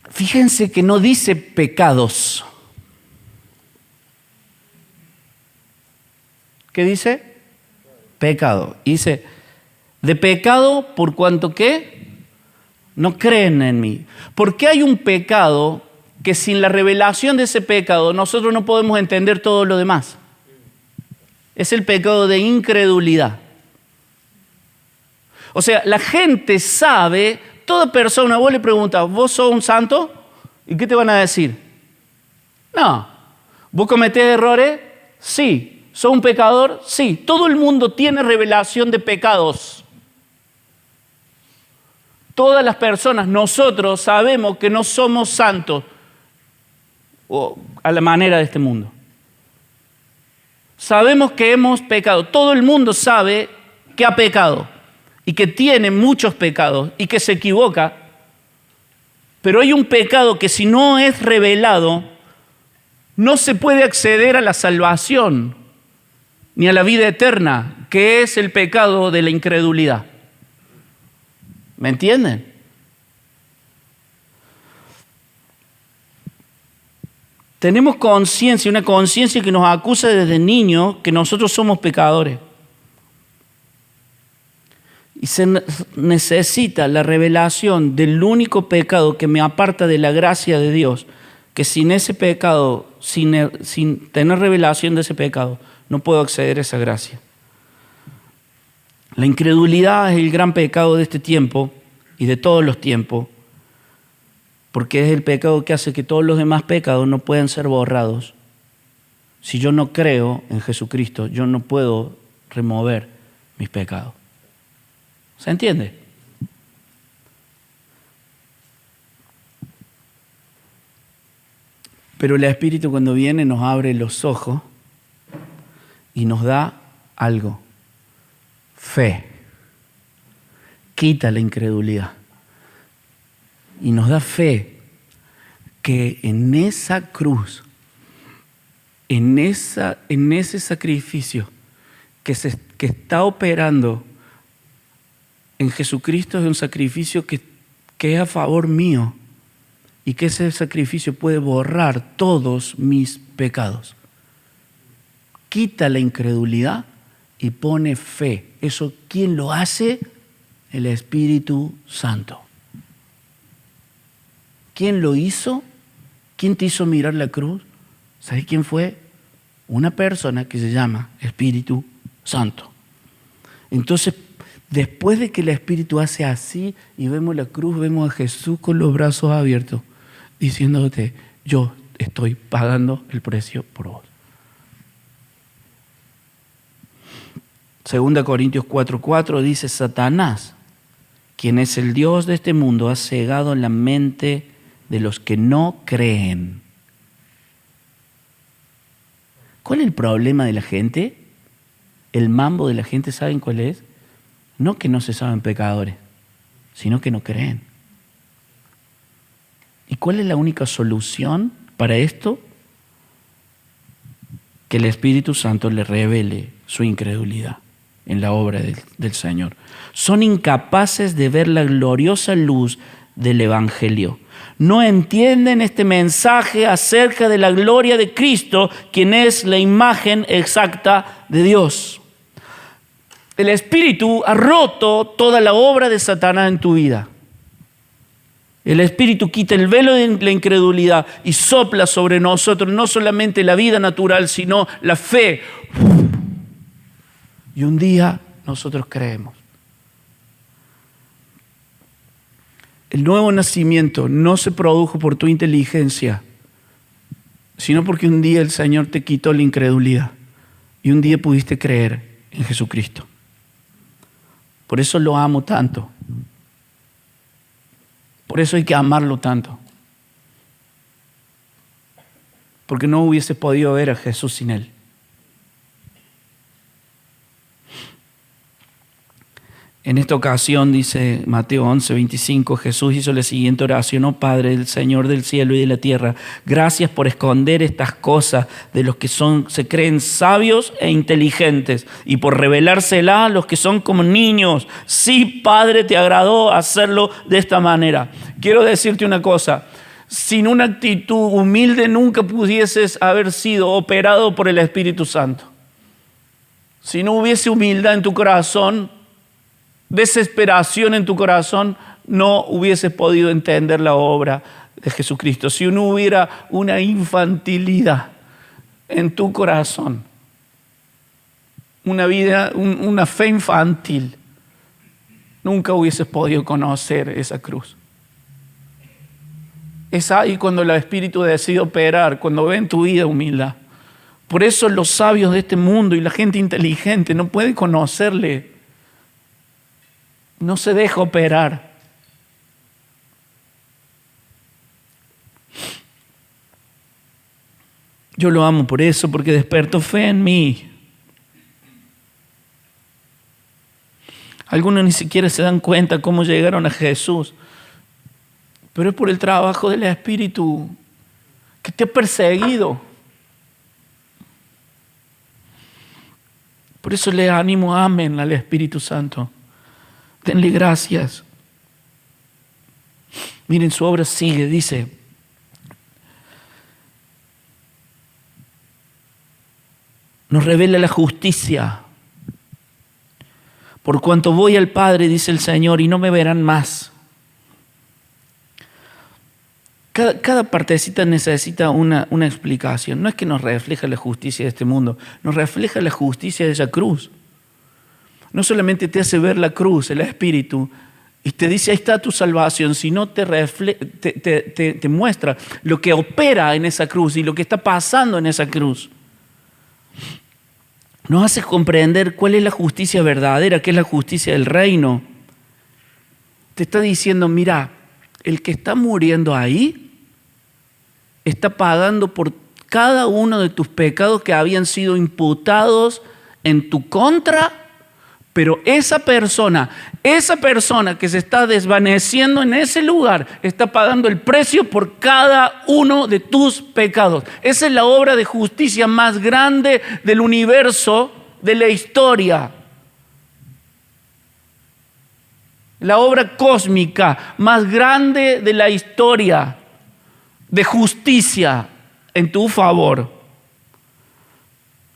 [SPEAKER 1] Fíjense que no dice pecados. ¿Qué dice? Pecado. Dice, de pecado por cuanto ¿qué? No creen en mí. Porque hay un pecado que sin la revelación de ese pecado nosotros no podemos entender todo lo demás. Es el pecado de incredulidad. O sea, la gente sabe, toda persona, vos le preguntas, ¿vos sos un santo? ¿Y qué te van a decir? No. ¿Vos cometés errores? Sí. ¿Sos un pecador? Sí. Todo el mundo tiene revelación de pecados. Todas las personas, nosotros sabemos que no somos santos a la manera de este mundo. Sabemos que hemos pecado. Todo el mundo sabe que ha pecado y que tiene muchos pecados y que se equivoca. Pero hay un pecado que si no es revelado, no se puede acceder a la salvación ni a la vida eterna, que es el pecado de la incredulidad. ¿Me entienden? Tenemos conciencia, una conciencia que nos acusa desde niños que nosotros somos pecadores. Y se necesita la revelación del único pecado que me aparta de la gracia de Dios, que sin ese pecado, sin tener revelación de ese pecado, no puedo acceder a esa gracia. La incredulidad es el gran pecado de este tiempo y de todos los tiempos, porque es el pecado que hace que todos los demás pecados no puedan ser borrados. Si yo no creo en Jesucristo, yo no puedo remover mis pecados. ¿Se entiende? Pero el Espíritu cuando viene nos abre los ojos y nos da algo. Fe. Quita la incredulidad. Y nos da fe que en esa cruz, en ese sacrificio que está operando en Jesucristo, es un sacrificio que es a favor mío y que ese sacrificio puede borrar todos mis pecados. Quita la incredulidad y pone fe. ¿Eso quién lo hace? El Espíritu Santo. ¿Quién lo hizo? ¿Quién te hizo mirar la cruz? ¿Sabes quién fue? Una persona que se llama Espíritu Santo. Entonces, después de que el Espíritu hace así y vemos la cruz, vemos a Jesús con los brazos abiertos, diciéndote, yo estoy pagando el precio por vos. 2 Corintios 4:4 dice, Satanás, quien es el Dios de este mundo, ha cegado la mente de los que no creen. cuál es el problema de la gente? El mambo de la gente, ¿saben cuál es? No que no se saben pecadores, sino que no creen. ¿Y cuál es la única solución para esto? Que el Espíritu Santo le revele su incredulidad en la obra del Señor. Son incapaces de ver la gloriosa luz del Evangelio. No entienden este mensaje acerca de la gloria de Cristo, quien es la imagen exacta de Dios. El Espíritu ha roto toda la obra de Satanás en tu vida. El Espíritu quita el velo de la incredulidad y sopla sobre nosotros no solamente la vida natural, sino la fe. Y un día nosotros creemos. El nuevo nacimiento no se produjo por tu inteligencia, sino porque un día el Señor te quitó la incredulidad y un día pudiste creer en Jesucristo. Por eso lo amo tanto. Por eso hay que amarlo tanto. Porque no hubiese podido ver a Jesús sin Él. En esta ocasión, dice Mateo 11:25, Jesús hizo la siguiente oración: oh Padre, el Señor del cielo y de la tierra, gracias por esconder estas cosas de los que se creen sabios e inteligentes y por revelárselas a los que son como niños. Sí, Padre, te agradó hacerlo de esta manera. Quiero decirte una cosa: sin una actitud humilde nunca pudieses haber sido operado por el Espíritu Santo. Si no hubiese humildad en tu corazón, desesperación en tu corazón, no hubieses podido entender la obra de Jesucristo. Si no hubiera una infantilidad en tu corazón, una fe infantil, nunca hubieses podido conocer esa cruz. Es ahí cuando el Espíritu decide operar, cuando ve en tu vida humildad. Por eso los sabios de este mundo y la gente inteligente no pueden conocerle. No se deja operar. Yo lo amo por eso, porque despertó fe en mí. Algunos ni siquiera se dan cuenta cómo llegaron a Jesús, pero es por el trabajo del Espíritu que te ha perseguido. Por eso les animo, amen al Espíritu Santo. Denle gracias. Miren, su obra sigue, dice: nos revela la justicia. Por cuanto voy al Padre, dice el Señor, y no me verán más. Cada partecita necesita una explicación. No es que nos refleja la justicia de este mundo, nos refleja la justicia de esa cruz. No solamente te hace ver la cruz, el Espíritu, y te dice ahí está tu salvación, sino te muestra lo que opera en esa cruz y lo que está pasando en esa cruz. Nos hace comprender cuál es la justicia verdadera, qué es la justicia del reino. Te está diciendo, mira, el que está muriendo ahí está pagando por cada uno de tus pecados que habían sido imputados en tu contra. Pero esa persona que se está desvaneciendo en ese lugar está pagando el precio por cada uno de tus pecados. Esa es la obra de justicia más grande del universo, de la historia. La obra cósmica más grande de la historia de justicia en tu favor.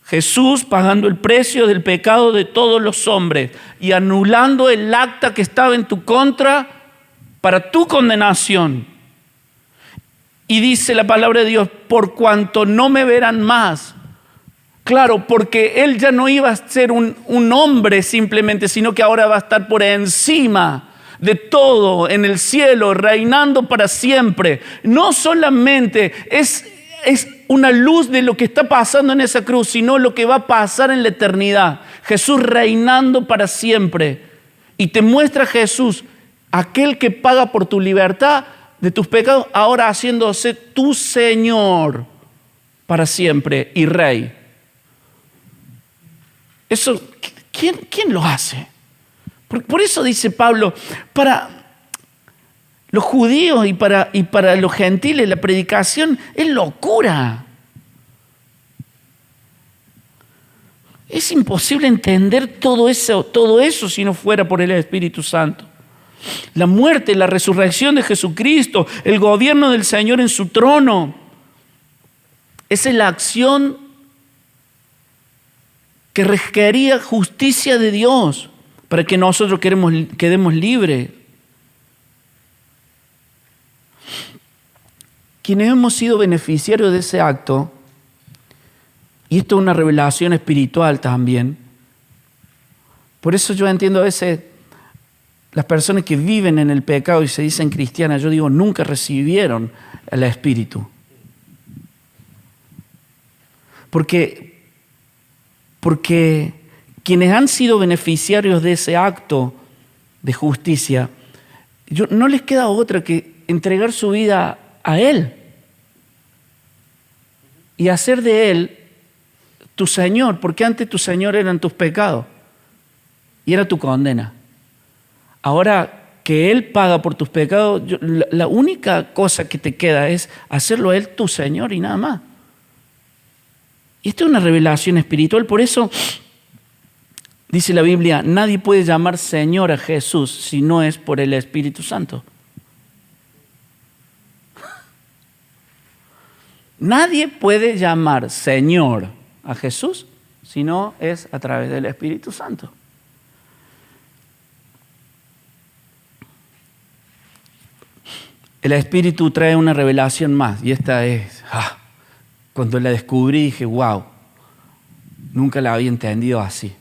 [SPEAKER 1] Jesús pagando el precio del pecado de todos los hombres y anulando el acta que estaba en tu contra para tu condenación. Y dice la palabra de Dios, por cuanto no me verán más. Claro, porque Él ya no iba a ser un hombre simplemente, sino que ahora va a estar por encima de todo en el cielo, reinando para siempre. No solamente es una luz de lo que está pasando en esa cruz, sino lo que va a pasar en la eternidad. Jesús reinando para siempre. Y te muestra Jesús, aquel que paga por tu libertad de tus pecados, ahora haciéndose tu Señor para siempre y Rey. Eso, ¿quién lo hace? Por eso dice Pablo, para los judíos y para los gentiles la predicación es locura. Es imposible entender todo eso si no fuera por el Espíritu Santo. La muerte, la resurrección de Jesucristo, el gobierno del Señor en su trono. Esa es la acción que requería justicia de Dios para que nosotros quedemos libres. Quienes hemos sido beneficiarios de ese acto, y esto es una revelación espiritual también, por eso yo entiendo a veces las personas que viven en el pecado y se dicen cristianas, yo digo, nunca recibieron el Espíritu. Porque quienes han sido beneficiarios de ese acto de justicia, no les queda otra que entregar su vida a Él y hacer de Él tu Señor, porque antes tu Señor eran tus pecados y era tu condena. Ahora que Él paga por tus pecados, la única cosa que te queda es hacerlo a Él tu Señor y nada más. Y esta es una revelación espiritual, por eso dice la Biblia, nadie puede llamar Señor a Jesús si no es por el Espíritu Santo. Nadie puede llamar Señor a Jesús si no es a través del Espíritu Santo. El Espíritu trae una revelación más y esta es, cuando la descubrí dije, wow, nunca la había entendido así.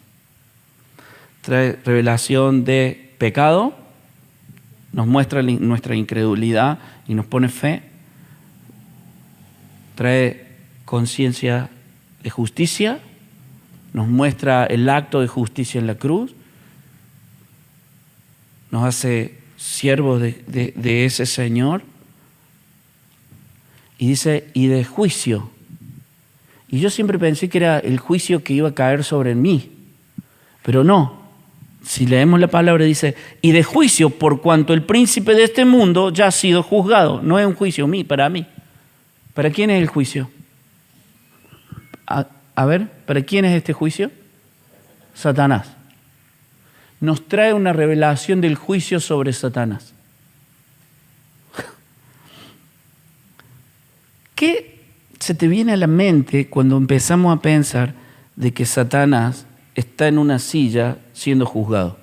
[SPEAKER 1] Trae revelación de pecado, nos muestra nuestra incredulidad y nos pone fe. Trae conciencia de justicia, nos muestra el acto de justicia en la cruz, nos hace siervos de ese Señor, y dice, y de juicio. Y yo siempre pensé que era el juicio que iba a caer sobre mí, pero no. Si leemos la palabra dice, y de juicio por cuanto el príncipe de este mundo ya ha sido juzgado. No es un juicio para mí. ¿Para quién es el juicio? A ver, ¿para quién es este juicio? Satanás. Nos trae una revelación del juicio sobre Satanás. ¿Qué se te viene a la mente cuando empezamos a pensar de que Satanás está en una silla siendo juzgado?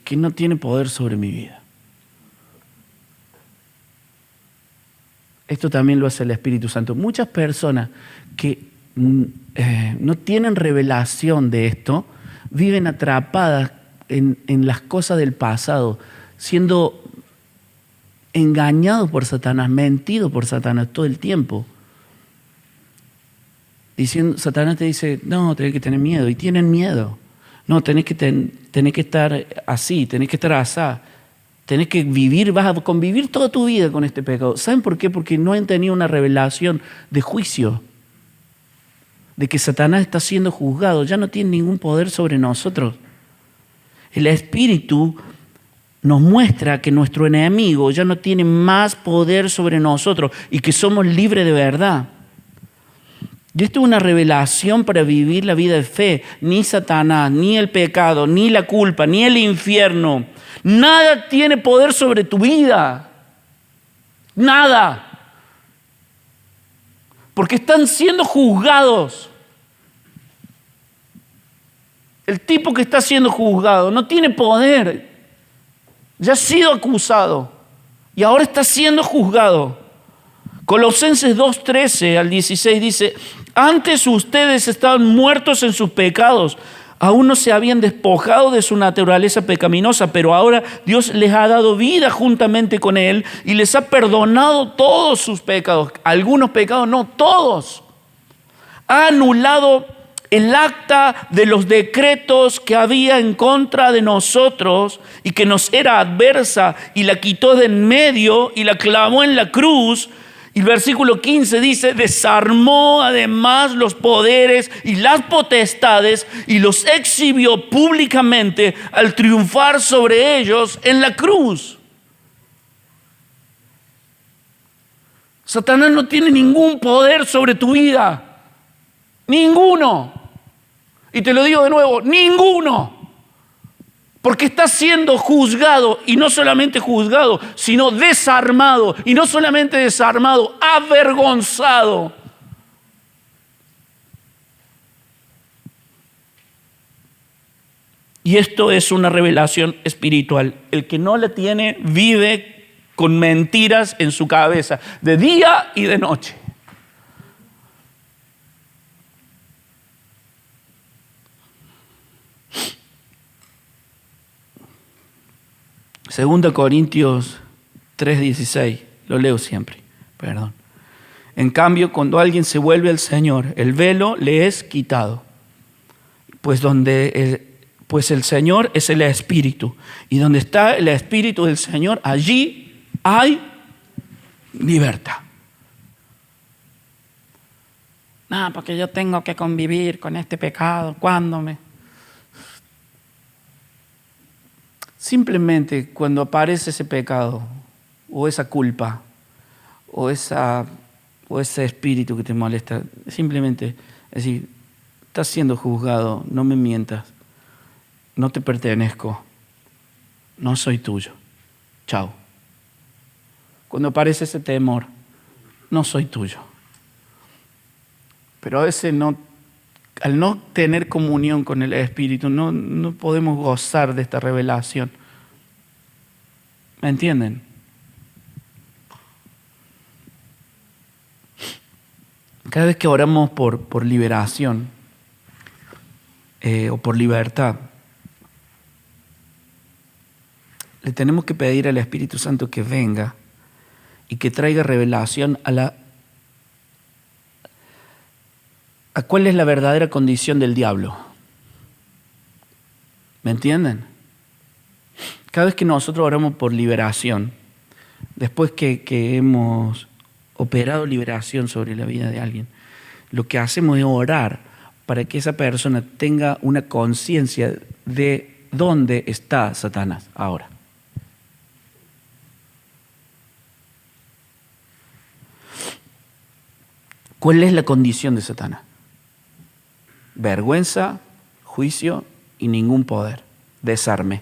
[SPEAKER 1] Que no tiene poder sobre mi vida. Esto también lo hace el Espíritu Santo. Muchas personas que no tienen revelación de esto, viven atrapadas en las cosas del pasado, siendo engañados por Satanás, mentidos por Satanás todo el tiempo. Satanás te dice, no, tenés que tener miedo, y tienen miedo. No, tenés que estar así, tenés que estar asá. Tenés que vas a convivir toda tu vida con este pecado. ¿Saben por qué? Porque no han tenido una revelación de juicio, de que Satanás está siendo juzgado, ya no tiene ningún poder sobre nosotros. El Espíritu nos muestra que nuestro enemigo ya no tiene más poder sobre nosotros y que somos libres de verdad. Y esto es una revelación para vivir la vida de fe. Ni Satanás, ni el pecado, ni la culpa, ni el infierno. Nada tiene poder sobre tu vida. Nada. Porque están siendo juzgados. El tipo que está siendo juzgado no tiene poder. Ya ha sido acusado y ahora está siendo juzgado. Colosenses 2:13 al 16 dice, antes ustedes estaban muertos en sus pecados, aún no se habían despojado de su naturaleza pecaminosa, pero ahora Dios les ha dado vida juntamente con Él y les ha perdonado todos sus pecados. Algunos pecados, no todos. Ha anulado el acta de los decretos que había en contra de nosotros y que nos era adversa, y la quitó de en medio y la clavó en la cruz, Y el versículo 15 dice, desarmó además los poderes y las potestades y los exhibió públicamente al triunfar sobre ellos en la cruz. Satanás no tiene ningún poder sobre tu vida. Ninguno. Y te lo digo de nuevo, ninguno. Porque está siendo juzgado, y no solamente juzgado, sino desarmado, y no solamente desarmado, avergonzado. Y esto es una revelación espiritual. El que no la tiene vive con mentiras en su cabeza, de día y de noche. Segunda Corintios 3:16, lo leo siempre, perdón. En cambio, cuando alguien se vuelve al Señor, el velo le es quitado, pues el Señor es el Espíritu, y donde está el Espíritu del Señor, allí hay libertad. No, porque yo tengo que convivir con este pecado. Simplemente cuando aparece ese pecado, o esa culpa, o ese espíritu que te molesta, simplemente decir, estás siendo juzgado, no me mientas, no te pertenezco, no soy tuyo, chao. Cuando aparece ese temor, no soy tuyo. Pero a veces al no tener comunión con el Espíritu, no podemos gozar de esta revelación. ¿Me entienden? Cada vez que oramos por liberación o por libertad, le tenemos que pedir al Espíritu Santo que venga y que traiga revelación a cuál es la verdadera condición del diablo. ¿Me entienden? Cada vez que nosotros oramos por liberación, después que hemos operado liberación sobre la vida de alguien, lo que hacemos es orar para que esa persona tenga una conciencia de dónde está Satanás ahora. ¿Cuál es la condición de Satanás? Vergüenza, juicio y ningún poder. Desarme.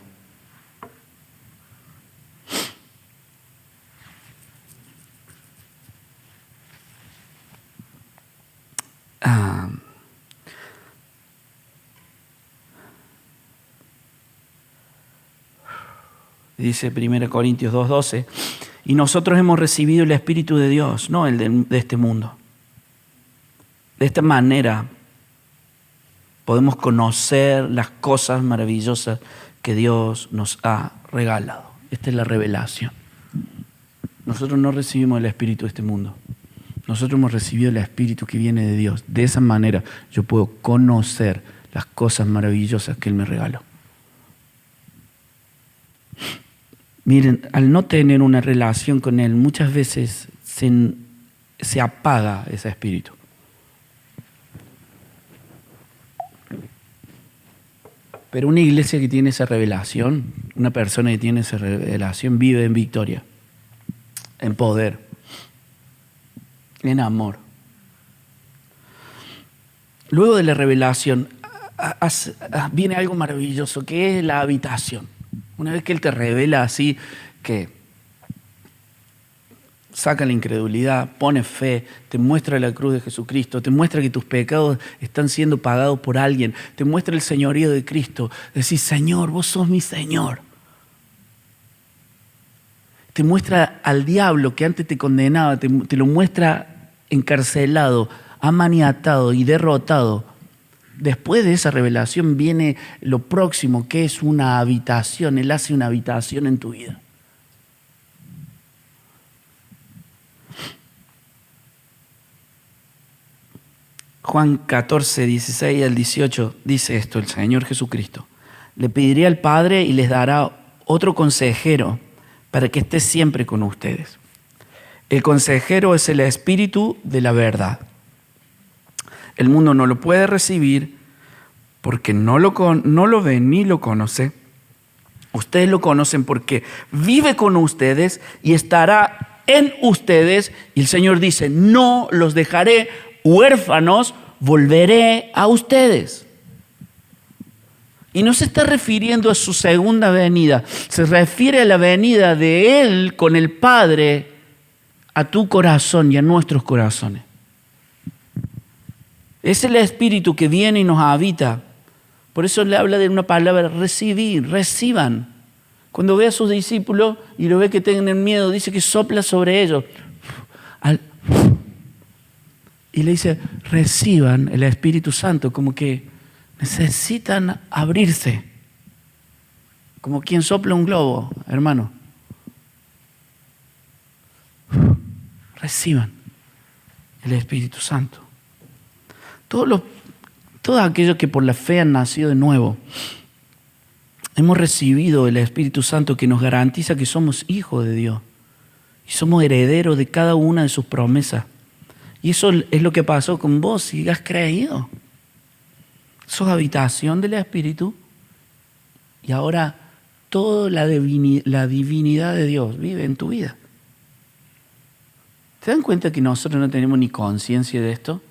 [SPEAKER 1] Dice 1 Corintios 2:12, y nosotros hemos recibido el Espíritu de Dios, no el de este mundo. De esta manera podemos conocer las cosas maravillosas que Dios nos ha regalado. Esta es la revelación. Nosotros no recibimos el Espíritu de este mundo. Nosotros hemos recibido el Espíritu que viene de Dios. De esa manera yo puedo conocer las cosas maravillosas que Él me regaló. Miren, al no tener una relación con Él, muchas veces se apaga ese Espíritu. Pero una iglesia que tiene esa revelación, una persona que tiene esa revelación, vive en victoria, en poder, en amor. Luego de la revelación viene algo maravilloso, que es la habitación. Una vez que Él te revela así, que saca la incredulidad, pone fe, te muestra la cruz de Jesucristo, te muestra que tus pecados están siendo pagados por alguien, te muestra el señorío de Cristo, decís, Señor, vos sos mi Señor. Te muestra al diablo que antes te condenaba, te lo muestra encarcelado, amaniatado y derrotado. Después de esa revelación viene lo próximo, que es una habitación. Él hace una habitación en tu vida. Juan 14, 16 al 18 dice esto, el Señor Jesucristo. Le pediré al Padre y les dará otro consejero para que esté siempre con ustedes. El consejero es el Espíritu de la verdad. El mundo no lo puede recibir porque no lo ve ni lo conoce. Ustedes lo conocen porque vive con ustedes y estará en ustedes. Y el Señor dice, no los dejaré huérfanos, volveré a ustedes. Y no se está refiriendo a su segunda venida, se refiere a la venida de Él con el Padre a tu corazón y a nuestros corazones. Es el Espíritu que viene y nos habita. Por eso le habla de una palabra, recibir, reciban. Cuando ve a sus discípulos y lo ve que tienen miedo, dice que sopla sobre ellos. Y le dice, reciban el Espíritu Santo, como que necesitan abrirse. Como quien sopla un globo, hermano. Reciban el Espíritu Santo. Todos aquellos que por la fe han nacido de nuevo, hemos recibido el Espíritu Santo que nos garantiza que somos hijos de Dios y somos herederos de cada una de sus promesas. Y eso es lo que pasó con vos si has creído. Sos habitación del Espíritu y ahora toda la divinidad de Dios vive en tu vida. ¿Se dan cuenta que nosotros no tenemos ni conciencia de esto?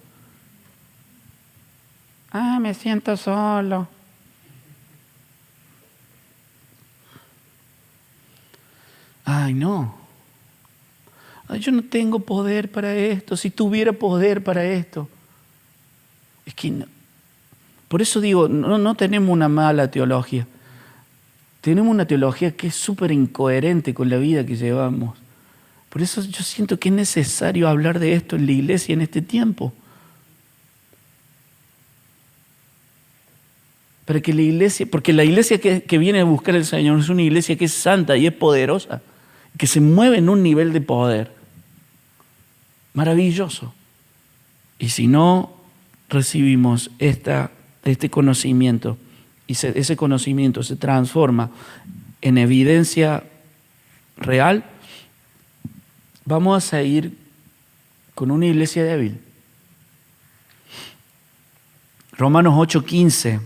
[SPEAKER 1] Me siento solo. No. Yo no tengo poder para esto. Si tuviera poder para esto. Es que no. Por eso digo, no tenemos una mala teología. Tenemos una teología que es súper incoherente con la vida que llevamos. Por eso yo siento que es necesario hablar de esto en la iglesia en este tiempo. Para que la iglesia, porque la iglesia que viene a buscar al Señor es una iglesia que es santa y es poderosa, que se mueve en un nivel de poder maravilloso. Y si no recibimos este conocimiento, y ese conocimiento se transforma en evidencia real, vamos a seguir con una iglesia débil. Romanos 8:15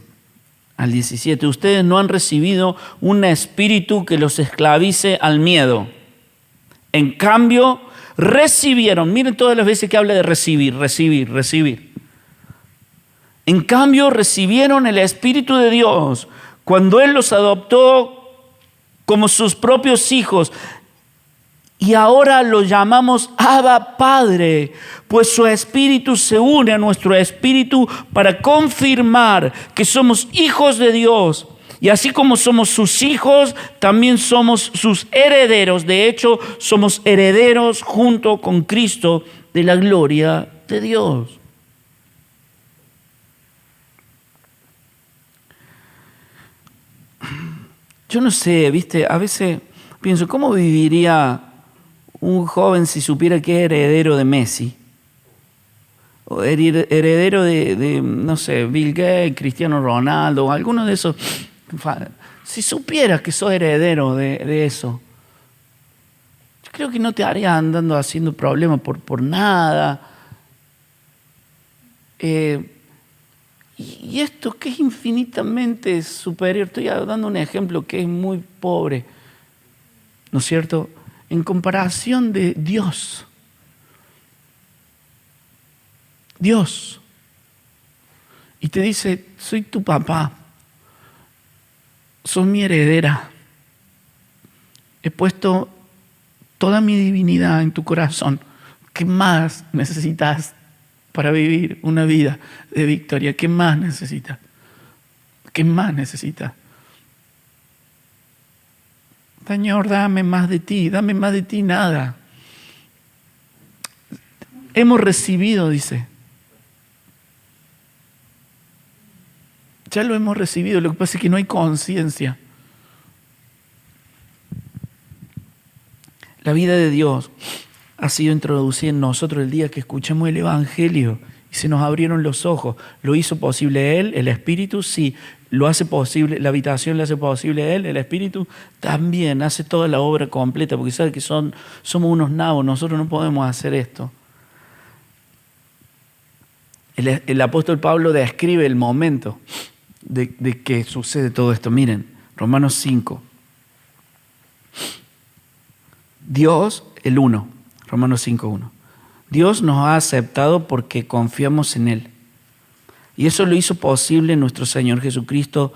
[SPEAKER 1] al 17. Ustedes no han recibido un espíritu que los esclavice al miedo. En cambio, recibieron. Miren todas las veces que habla de recibir. En cambio, recibieron el Espíritu de Dios cuando Él los adoptó como sus propios hijos. Y ahora lo llamamos Abba Padre, pues su Espíritu se une a nuestro espíritu para confirmar que somos hijos de Dios. Y así como somos sus hijos, también somos sus herederos. De hecho, somos herederos junto con Cristo de la gloria de Dios. Yo no sé, ¿viste? A veces pienso, ¿cómo viviría un joven si supiera que es heredero de Messi? O heredero de no sé, Bill Gates, Cristiano Ronaldo, o alguno de esos. Si supieras que sos heredero de eso, yo creo que no te harías andando haciendo problemas por nada. Y esto que es infinitamente superior, estoy dando un ejemplo que es muy pobre, ¿no es cierto? En comparación de Dios. Dios. Y te dice, soy tu papá. Sos mi heredera. He puesto toda mi divinidad en tu corazón. ¿Qué más necesitas para vivir una vida de victoria? ¿Qué más necesitas? ¿Qué más necesitas? Señor, dame más de ti nada. Hemos recibido, dice. Ya lo hemos recibido, lo que pasa es que no hay conciencia. La vida de Dios ha sido introducida en nosotros el día que escuchamos el Evangelio y se nos abrieron los ojos. ¿Lo hizo posible Él, el Espíritu? Sí. lo hace posible, la habitación le hace posible a Él, el Espíritu también hace toda la obra completa, porque sabe que somos unos nabos, nosotros no podemos hacer esto. El apóstol Pablo describe el momento de que sucede todo esto. Miren, Romanos 5. Dios, el 1, Romanos 5:1. Dios nos ha aceptado porque confiamos en Él. Y eso lo hizo posible nuestro Señor Jesucristo.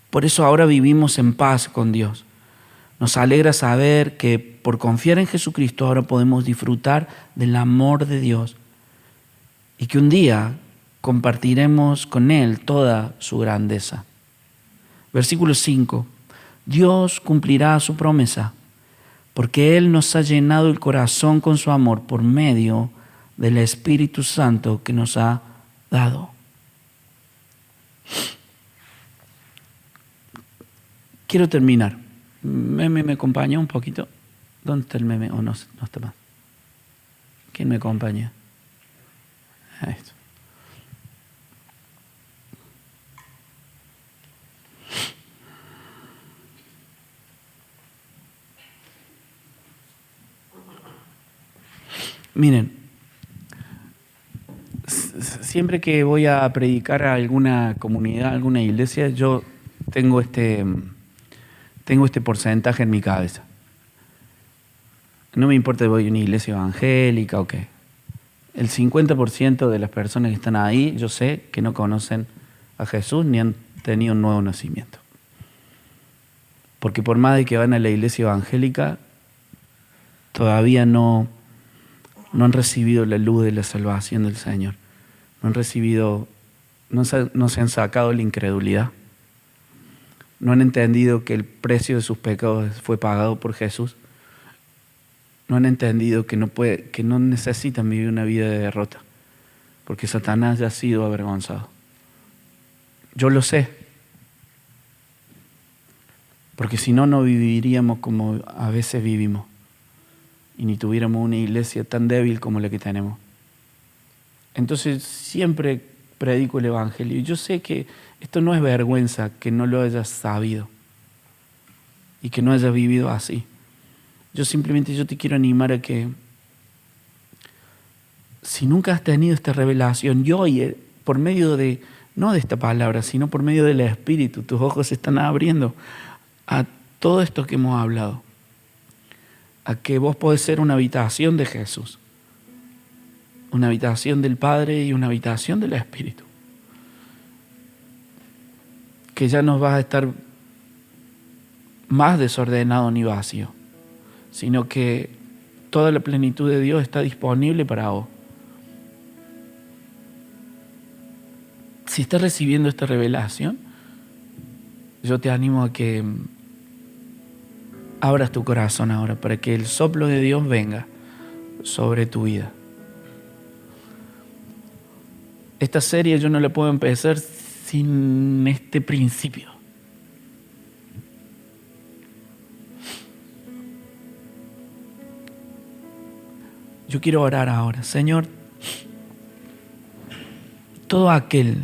[SPEAKER 1] Por eso ahora vivimos en paz con Dios. Nos alegra saber que por confiar en Jesucristo ahora podemos disfrutar del amor de Dios y que un día compartiremos con Él toda su grandeza. Versículo 5. Dios cumplirá su promesa porque Él nos ha llenado el corazón con su amor por medio del Espíritu Santo que nos ha dado. Quiero terminar. Meme, ¿me acompaña un poquito? ¿Dónde está el meme? ¿O no está más? ¿Quién me acompaña? Esto. Miren, siempre que voy a predicar a alguna comunidad, a alguna iglesia, yo tengo este porcentaje en mi cabeza. No me importa si voy a una iglesia evangélica o qué. El 50% de las personas que están ahí, yo sé que no conocen a Jesús ni han tenido un nuevo nacimiento. Porque por más de que van a la iglesia evangélica, todavía no han recibido la luz de la salvación del Señor. No se han sacado la incredulidad. No han entendido que el precio de sus pecados fue pagado por Jesús. No han entendido que no necesitan vivir una vida de derrota, porque Satanás ya ha sido avergonzado. Yo lo sé, porque si no, no viviríamos como a veces vivimos y ni tuviéramos una iglesia tan débil como la que tenemos. Entonces siempre predico el Evangelio. Y yo sé que esto no es vergüenza que no lo hayas sabido y que no hayas vivido así. Yo te quiero animar a que si nunca has tenido esta revelación, y hoy por medio de, no de esta palabra, sino por medio del Espíritu, tus ojos se están abriendo a todo esto que hemos hablado, a que vos podés ser una habitación de Jesús, una habitación del Padre y una habitación del Espíritu, que ya no vas a estar más desordenado ni vacío, sino que toda la plenitud de Dios está disponible para vos. Si estás recibiendo esta revelación, yo te animo a que abras tu corazón ahora para que el soplo de Dios venga sobre tu vida. Esta serie yo no la puedo empezar sin este principio. Yo quiero orar ahora. Señor, todo aquel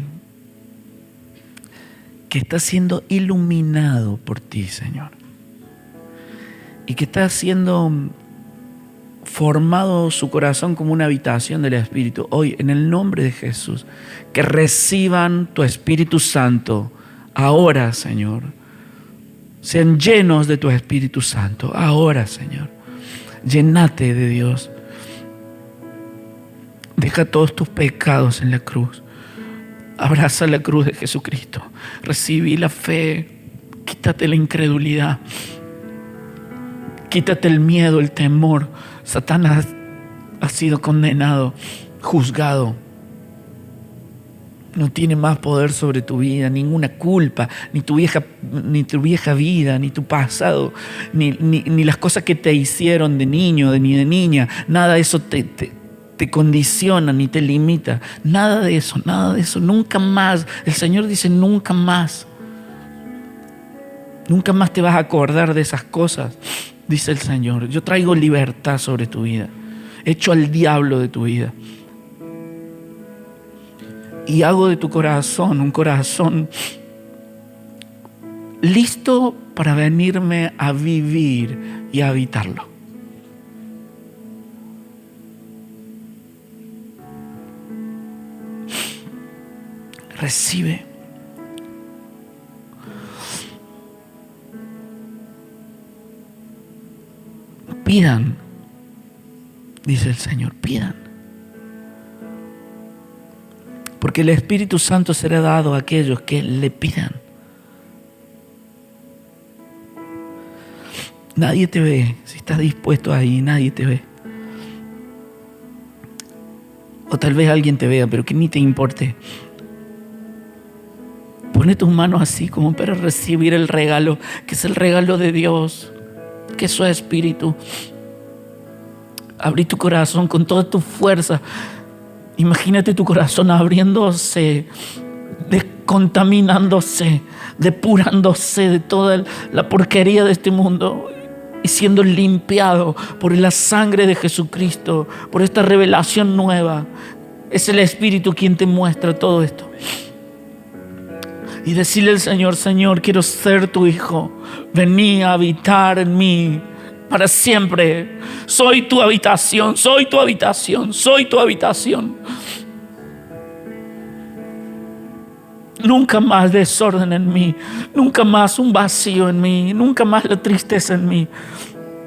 [SPEAKER 1] que está siendo iluminado por ti, Señor, y que está siendo formado su corazón como una habitación del Espíritu, hoy en el nombre de Jesús, que reciban tu Espíritu Santo ahora, Señor. Sean llenos de tu Espíritu Santo ahora, Señor. Llénate de Dios. Deja todos tus pecados en la cruz. Abraza la cruz de Jesucristo. Recibí la fe. Quítate la incredulidad. Quítate el miedo, el temor. Satanás ha sido condenado, juzgado. No tiene más poder sobre tu vida, ninguna culpa, ni tu vieja vida, ni tu pasado, ni las cosas que te hicieron de niño, ni de niña. Nada de eso te condiciona ni te limita. Nada de eso, nunca más. El Señor dice nunca más. Nunca más te vas a acordar de esas cosas, dice el Señor. Yo traigo libertad sobre tu vida. Echo al diablo de tu vida. y hago de tu corazón un corazón listo para venirme a vivir y a habitarlo. Recibe. Pidan, dice el Señor, pidan. Porque el Espíritu Santo será dado a aquellos que le pidan. Nadie te ve. Si estás dispuesto ahí, nadie te ve. O tal vez alguien te vea, pero que ni te importe. Pone tus manos así como para recibir el regalo, que es el regalo de Dios, que es su Espíritu. Abrí tu corazón con toda tu fuerza. Imagínate tu corazón abriéndose, descontaminándose, depurándose de toda la porquería de este mundo y siendo limpiado por la sangre de Jesucristo, por esta revelación nueva. Es el Espíritu quien te muestra todo esto. Y decirle al Señor: Señor, quiero ser tu hijo. Vení a habitar en mí para siempre. Soy tu habitación, soy tu habitación, soy tu habitación. Nunca más desorden en mí, nunca más un vacío en mí, nunca más la tristeza en mí,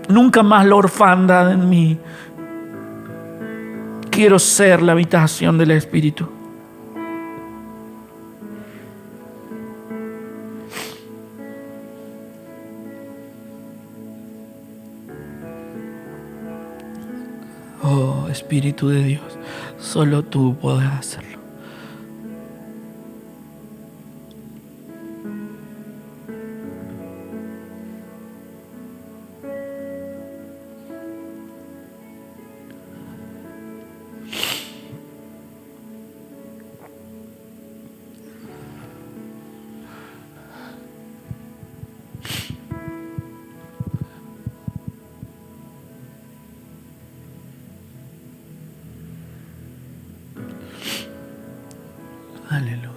[SPEAKER 1] nunca más la orfandad en mí. Quiero ser la habitación del Espíritu. Oh, Espíritu de Dios, solo tú puedes hacerlo. Aleluya.